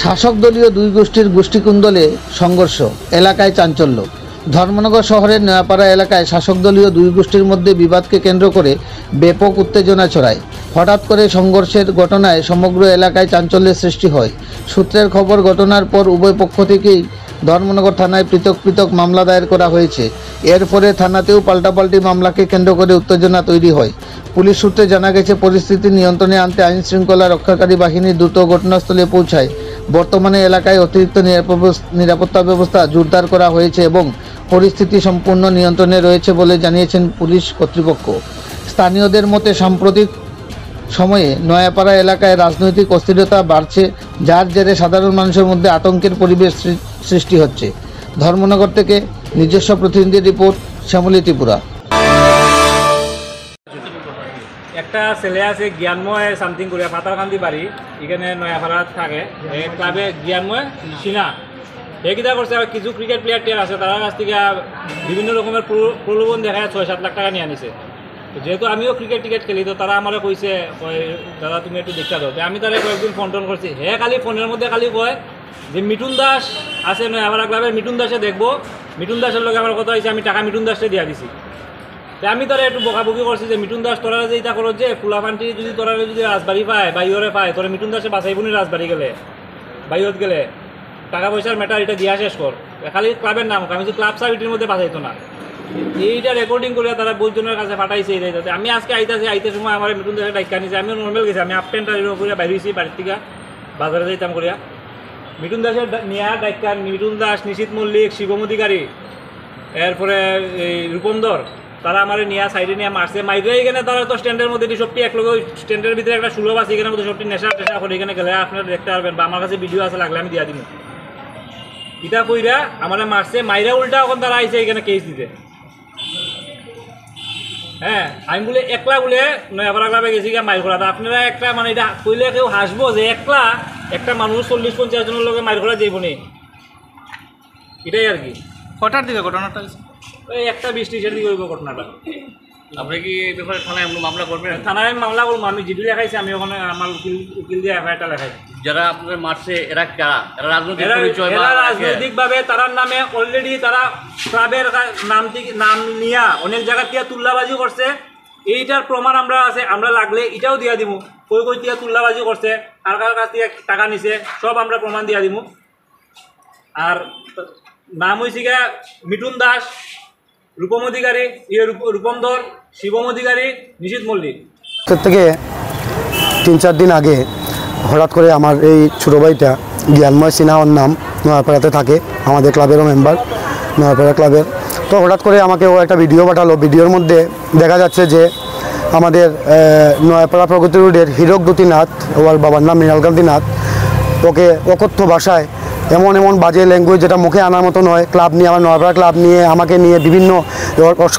শাসক দলীয় দুই গোষ্ঠীর গোষ্ঠীকুন্দলে সংঘর্ষ, এলাকায় চাঞ্চল্য। ধর্মনগর শহরের নয়াপাড়া এলাকায় শাসক দলীয় দুই গোষ্ঠীর মধ্যে বিবাদকে কেন্দ্র করে ব্যাপক উত্তেজনা ছড়ায়। হঠাৎ করে সংঘর্ষের ঘটনায় সমগ্র এলাকায় চাঞ্চল্যের সৃষ্টি হয়। সূত্রের খবর, ঘটনার পর উভয় পক্ষ থেকেই ধর্মনগর থানায় পৃথক পৃথক মামলা দায়ের করা হয়েছে। এর ফলে থানাতেও পাল্টাপাল্টি মামলাকে কেন্দ্র করে উত্তেজনা তৈরি হয়। পুলিশ সূত্রে জানা গেছে, পরিস্থিতি নিয়ন্ত্রণে আনতে আইন শৃঙ্খলা রক্ষাকারী বাহিনী দ্রুত ঘটনাস্থলে পৌঁছায়। বর্তমানে এলাকায় অতিরিক্ত নিরাপত্তা ব্যবস্থা জোরদার করা হয়েছে এবং পরিস্থিতি সম্পূর্ণ নিয়ন্ত্রণে রয়েছে বলে জানিয়েছেন পুলিশ কর্তৃপক্ষ। স্থানীয়দের মতে সাম্প্রতিক সময়ে নয়াপাড়া এলাকায় রাজনৈতিক অস্থিরতা বাড়ছে, যার জেরে সাধারণ মানুষের মধ্যে আতঙ্কের পরিবেশ সৃষ্টি হচ্ছে। ধর্মনগর থেকে নিজস্ব প্রতিনিধির রিপোর্ট, শ্যামলী ত্রিপুরা। একটা ছেলে আছে জ্ঞানময় সামথিং করে পাতারকান্দি বাড়ি, এখানে নয়াপাড়া থাকে। এই ক্লাবে জ্ঞানময় সিনা এইটা করছে। আর কিছু ক্রিকেট প্লেয়ার আছে, তার কাছ থেকে বিভিন্ন রকমের প্রলোভন দেখায় 6-7 লাখ টাকা নিয়ে আনিছে। যেহেতু আমিও ক্রিকেট খেলি, তো তারা আমার কইছে, দাদা তুমি একটু দেখা দাও। আমি তারা কয়েকদিন ফোন টোন করছি। খালি ফোনের মধ্যে খালি কয় যে মিঠুন দাস আছে নয়াপাড়া ক্লাবের, মিঠুন দাসে দেখবো। মিঠুন দাসের লগে আমার কথা হয়েছে, আমি টাকা মিঠুন দাসে দিয়া দিছি। আমি তারা একটু বকাবকি করছি যে মিঠুন দাস তোরা যে এটা করো যে ফুলাফান্টি যদি তোরা যদি রাজবাড়ি পায় বাইরে পায়, তোরা মিঠুন দাসে বাঁচাইব নি রাজবাড়ি গেলে বাইরত গেলে টাকা পয়সার ম্যাটার এটা দিয়া শেষ কর। খালি ক্লাবের নাম, আমি যে ক্লাব সার্ভিটির মধ্যে বাঁচাইতো না। এইটা রেকর্ডিং করে তারা বহুজনের কাছে পাঠাইছে। এইটাতে আমি আজকে আইতে সময় আমার মিঠুন দাসের ডাইকা নিয়েছে। আমিও নর্মাল গেছি, আমি হাফ প্যান্ট করে বাইরে হয়েছি বাড়ির থেকে, বাজারে যাইতাম করিয়া। মিঠুন দাসের নিয়া ডাইকা, মিঠুন দাস, নিশীত মল্লিক, শিবম অধিকারী, এরপরে এই রূপন্দর, তারা আমার নিয়ে সাইডে নিয়ে মারছে। মাইরে এখানে তারা তো স্ট্যান্ডের মধ্যে সবটি এক লোক স্ট্যান্ডের ভিতরে একটা সুলভ আছে, এখানে মধ্যে সবটি নেশা টেশা করে এখানে গেলে আপনারা দেখতে পারবেন, বা আমার কাছে ভিডিও আছে, লাগলে আমি দিয়া দিব। ইটা কইরা আমার মারছে, মাইরা উল্টা এখন তারা আইসে এখানে কেস দিতে। হ্যাঁ, আমি বলে একলা বলে নয়াপাড়া ক্লাবে গেছি গিয়ে মাইর করা। আপনারা একটা মানে এটা কইলে কেউ হাসবো যে একলা একটা মানুষ 40-50 জনের লোকে মাইর করা যাইব নি, এটাই আর কি। কটার দিকে ঘটনাটা? ওই 1:20-30 দিকে হইব ঘটনাটা। আপনি কি এই ব্যাপারে থানায় মামলা করবেন? থানায় মামলা করবো, আমি জিডি লেখাইছি, আমি ওখানে আমার উকিল দিয়ে এফআইআরটা লেখাইছি। যারা আপনাদের মারছে এরা কারা? এরা রাজনৈতিক ভাবে তারার নামে অলরেডি তারা ক্লাবের নাম নিয়ে অনেক জায়গা থেকে তুল্লাবাজি করছে। এইটার প্রমাণ আমরা আছে, আমরা লাগলে এটাও দিয়া দিব। কই থেকে তুল্লাবাজি করছে, কার কার কাছ থেকে টাকা নিছে, সব আমরা প্রমাণ দিয়া দিব। আর নাম হয়েছে গিয়া মিঠুন দাস, রূপম অধিকারী, রূপম ধর, শিবম অধিকারী, নিশীত মল্লিক। থেকে 3-4 দিন আগে হঠাৎ করে আমার এই ছোটো ভাইটা জ্ঞানময় সিনহা, ওর নাম, নয়াপাড়াতে থাকে, আমাদের ক্লাবেরও মেম্বার, নয়াপাড়া ক্লাবের। তো হঠাৎ করে আমাকে ও একটা ভিডিও পাঠালো। ভিডিওর মধ্যে দেখা যাচ্ছে যে আমাদের নয়াপাড়া প্রগতি রোডের হীরক দ্যুতিনাথ, ওর বাবার নাম মৃণালকান্তি নাথ, ওকে অকথ্য ভাষায় এমন বাজে ল্যাঙ্গুয়েজ, যেটা মুখে আনার মতো নয়, ক্লাব নিয়ে, আমার নয়াপাড়া ক্লাব নিয়ে, আমাকে নিয়ে বিভিন্ন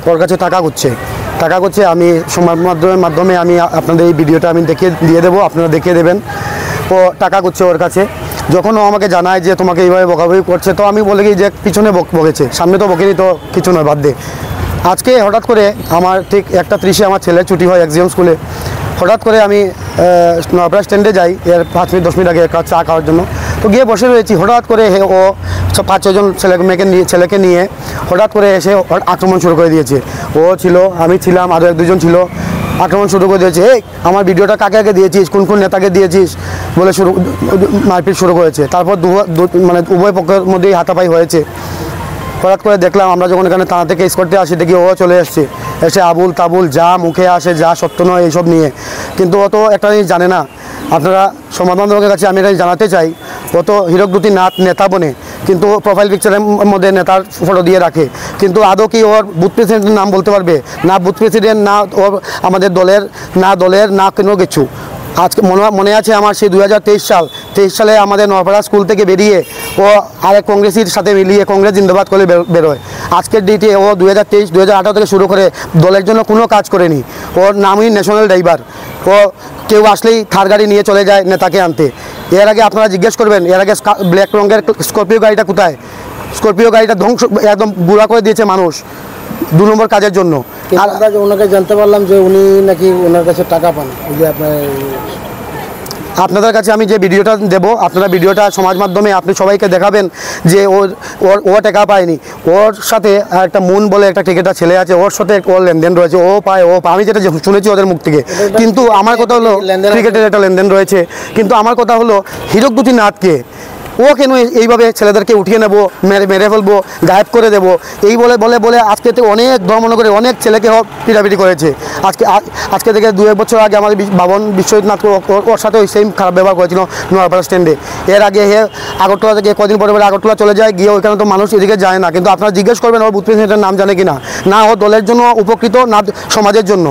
ওর কাছে টাকা করছে। আমি সংবাদ মাধ্যমে আমি আপনাদের এই ভিডিওটা আমি দিয়ে দেবো, আপনারা দেখিয়ে দেবেন। ও টাকা করছে ওর কাছে। যখন ও আমাকে জানায় যে তোমাকে এইভাবে বকাবকি করছে, তো আমি বলে গিয়ে যে পিছনে বকেছে, সামনে তো বকেনি, তো কিছু নয়, বাদ দে। আজকে হঠাৎ করে আমার ঠিক 1:30 আমার ছেলের ছুটি হয় এক্সিএম স্কুলে। হঠাৎ করে আমি নয়াপাড়া স্ট্যান্ডে যাই, এর 5-10 মিনিট আগে চা খাওয়ার জন্য। তো গিয়ে বসে রয়েছি, হঠাৎ করে ও 5-6 জন ছেলেকে নিয়ে হঠাৎ করে এসে আক্রমণ শুরু করে দিয়েছে। ও ছিল, আমি ছিলাম, আরও 1-2 জন ছিল। আক্রমণ শুরু করে দিয়েছে। আমার ভিডিওটা কাকে দিয়েছিস, কোন নেতাকে দিয়েছিস বলে মারপিট শুরু করেছে। তারপর মানে উভয় পক্ষের মধ্যেই হাতাপাই হয়েছে। হঠাৎ করে দেখলাম, আমরা যখন এখানে থানা থেকে কেস করতে আসি, দেখি ও চলে এসছে, এসে আবুল তাবুল যা মুখে আসে, যা সত্য নয় এইসব নিয়ে। কিন্তু ও তো একটা জিনিস জানে না। আপনারা সংবাদ মাধ্যমের কাছে আমি এটা জানাতে চাই, ও তো হীরক দ্যুতিনাথ নেতা বনে, কিন্তু প্রোফাইল পিকচারের মধ্যে নেতার ফটো দিয়ে রাখে। কিন্তু আদৌ কি ওর বুথ প্রেসিডেন্টের নাম বলতে পারবে? না বুথ প্রেসিডেন্ট, না ওর আমাদের দলের না কোনো কিছু। আজকে মনে আছে আমার সেই 2023 সালে আমাদের নয়াপাড়া স্কুল থেকে বেরিয়ে ও আরেক কংগ্রেসের সাথে মিলিয়ে কংগ্রেস জিন্দাবাদ করে বেরোয়। আজকের ডেটে ও 2023-2018 থেকে শুরু করে দলের জন্য কোনো কাজ করেনি। ওর নামই ন্যাশনাল ড্রাইভার। ও কেউ আসলেই থার গাড়ি নিয়ে চলে যায় নেতাকে আনতে। এর আগে আপনারা জিজ্ঞেস করবেন, এর আগে ব্ল্যাক রঙের স্করপিও গাড়িটা কোথায়? স্করপিও গাড়িটা ধ্বংস, একদম বুড়া করে দিয়েছে মানুষ 2 নম্বর কাজের জন্য। আর ওনাকে জানতে পারলাম যে উনি নাকি ওনার কাছে টাকা পান, ওই যে আপনার আপনাদের কাছে আমি যে ভিডিওটা দেব, আপনারা ভিডিওটা সমাজ মাধ্যমে আপনি সবাইকে দেখাবেন যে ও টাকা পায়নি, ওর সাথে একটা মুন বলে একটা ক্রিকেটার ছেলে আছে, ওর সাথে ওর লেনদেন রয়েছে, ও পায় আমি যেটা শুনেছি ওদের মুখ থেকে। কিন্তু আমার কথা হলো ক্রিকেটের একটা লেনদেন রয়েছে, কিন্তু আমার কথা হলো হীরকদ্যুতিনাথকে ও কেন এইভাবে ছেলেদেরকে উঠিয়ে নেবো, মেরে ফেলবো, গায়েব করে দেবো, এই বলে বলে বলে আজকে থেকে অনেক ধর্মনগরে অনেক ছেলেকে পিটাপিটি করেছে। আজকে থেকে 2-1 বছর আগে আমাদের বাবন বিশ্বজিৎনাথ ওর সাথে ওই সেম খারাপ ব্যবহার করেছিল নোয়াপাড়া স্ট্যান্ডে। এর আগে আগরতলা থেকে কদিন পরে আগরতলা চলে যায়, গিয়ে ওইখানে তো মানুষ এদিকে যায় না, কিন্তু আপনারা জিজ্ঞেস করবেন ওর বুথ প্রেসিডেন্টের নাম জানে কিনা, না ও দলের জন্য উপকৃত, না সমাজের জন্য।